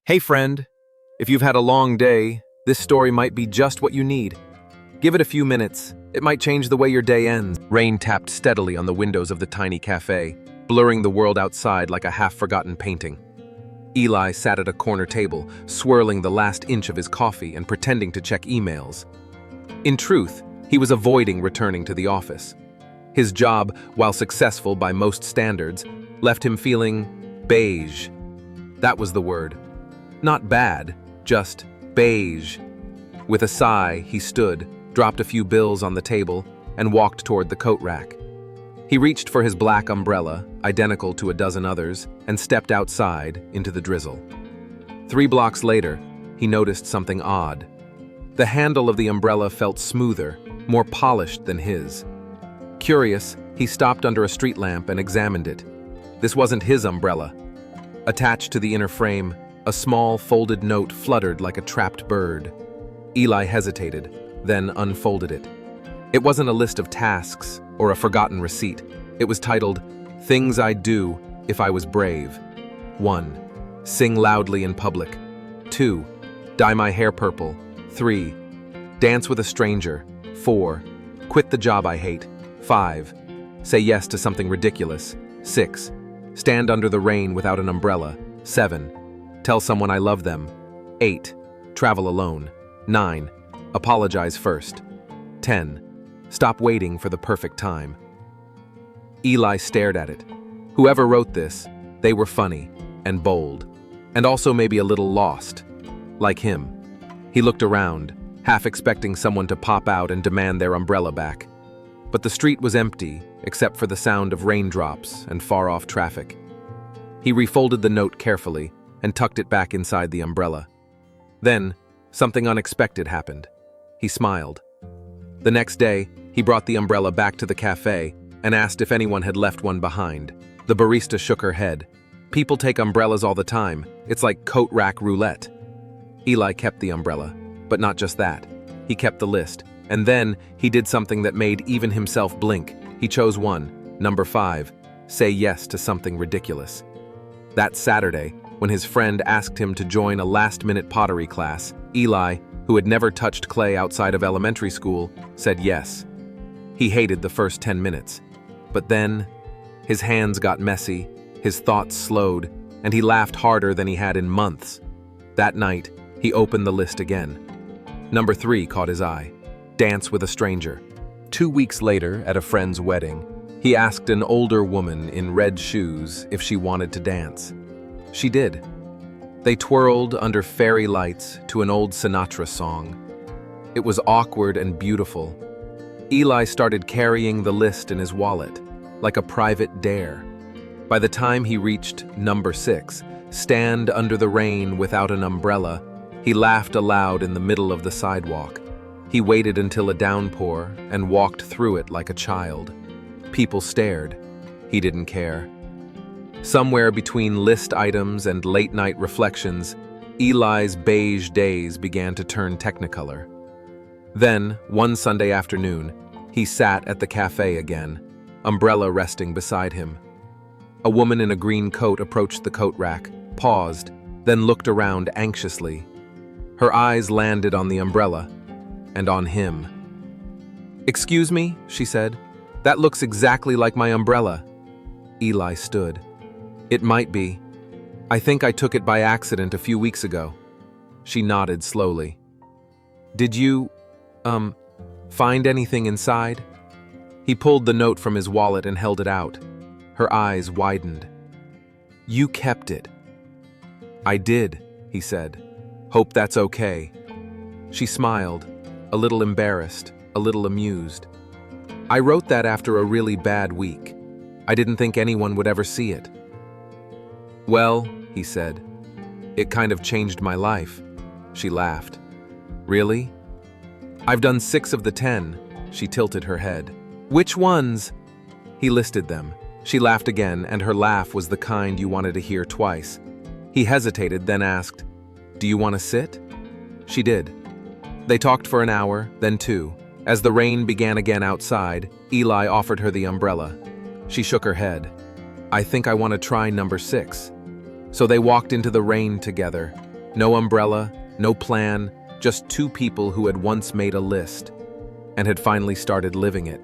Hey friend, if you've had a long day, this story might be just what you need. Give it a few minutes, it might change the way your day ends. Rain tapped steadily on the windows of the tiny cafe, blurring the world outside like a half-forgotten painting. Eli sat at a corner table, swirling the last inch of his coffee and pretending to check emails. In truth, he was avoiding returning to the office. His job, while successful by most standards, left him feeling beige. That was the word. Not bad, just beige. With a sigh, he stood, dropped a few bills on the table, and walked toward the coat rack. He reached for his black umbrella, identical to a dozen others, and stepped outside into the drizzle. 3 blocks later, he noticed something odd. The handle of the umbrella felt smoother, more polished than his. Curious, he stopped under a street lamp and examined it. This wasn't his umbrella. Attached to the inner frame, a small folded note fluttered like a trapped bird. Eli hesitated, then unfolded it. It wasn't a list of tasks or a forgotten receipt. It was titled, "Things I'd Do If I Was Brave." 1. Sing loudly in public. 2. Dye my hair purple. 3. Dance with a stranger. 4. Quit the job I hate. 5. Say yes to something ridiculous. 6. Stand under the rain without an umbrella. 7. Tell someone I love them. 8. Travel alone. 9. Apologize first. 10. Stop waiting for the perfect time. Eli stared at it. Whoever wrote this, they were funny and bold, and also maybe a little lost, like him. He looked around, half expecting someone to pop out and demand their umbrella back. But the street was empty, except for the sound of raindrops and far-off traffic. He refolded the note carefully and tucked it back inside the umbrella. Then, something unexpected happened. He smiled. The next day, he brought the umbrella back to the cafe and asked if anyone had left one behind. The barista shook her head. People take umbrellas all the time. It's like coat rack roulette. Eli kept the umbrella, but not just that. He kept the list, and then he did something that made even himself blink. He chose one, number 5, say yes to something ridiculous. That Saturday, when his friend asked him to join a last-minute pottery class, Eli, who had never touched clay outside of elementary school, said yes. He hated the first 10 minutes. But then, his hands got messy, his thoughts slowed, and he laughed harder than he had in months. That night, he opened the list again. Number 3 caught his eye. Dance with a stranger. 2 weeks later, at a friend's wedding, he asked an older woman in red shoes if she wanted to dance. She did. They twirled under fairy lights to an old Sinatra song. It was awkward and beautiful. Eli started carrying the list in his wallet, like a private dare. By the time he reached number 6, stand under the rain without an umbrella, he laughed aloud in the middle of the sidewalk. He waited until a downpour and walked through it like a child. People stared. He didn't care. Somewhere between list items and late-night reflections, Eli's beige days began to turn technicolor. Then, one Sunday afternoon, he sat at the cafe again, umbrella resting beside him. A woman in a green coat approached the coat rack, paused, then looked around anxiously. Her eyes landed on the umbrella, and on him. "Excuse me," she said. "That looks exactly like my umbrella." Eli stood. "It might be. I think I took it by accident a few weeks ago." She nodded slowly. "Did you, find anything inside?" He pulled the note from his wallet and held it out. Her eyes widened. "You kept it." "I did," he said. "Hope that's okay." She smiled, a little embarrassed, a little amused. "I wrote that after a really bad week. I didn't think anyone would ever see it." "Well," he said, "it kind of changed my life." She laughed. "Really?" "I've done 6 of the 10. She tilted her head. "Which ones?" He listed them. She laughed again, and her laugh was the kind you wanted to hear twice. He hesitated, then asked, "Do you want to sit?" She did. They talked for an hour, then 2. As the rain began again outside, Eli offered her the umbrella. She shook her head. "I think I want to try number 6. So they walked into the rain together, No umbrella, no plan, just two people who had once made a list and had finally started living it.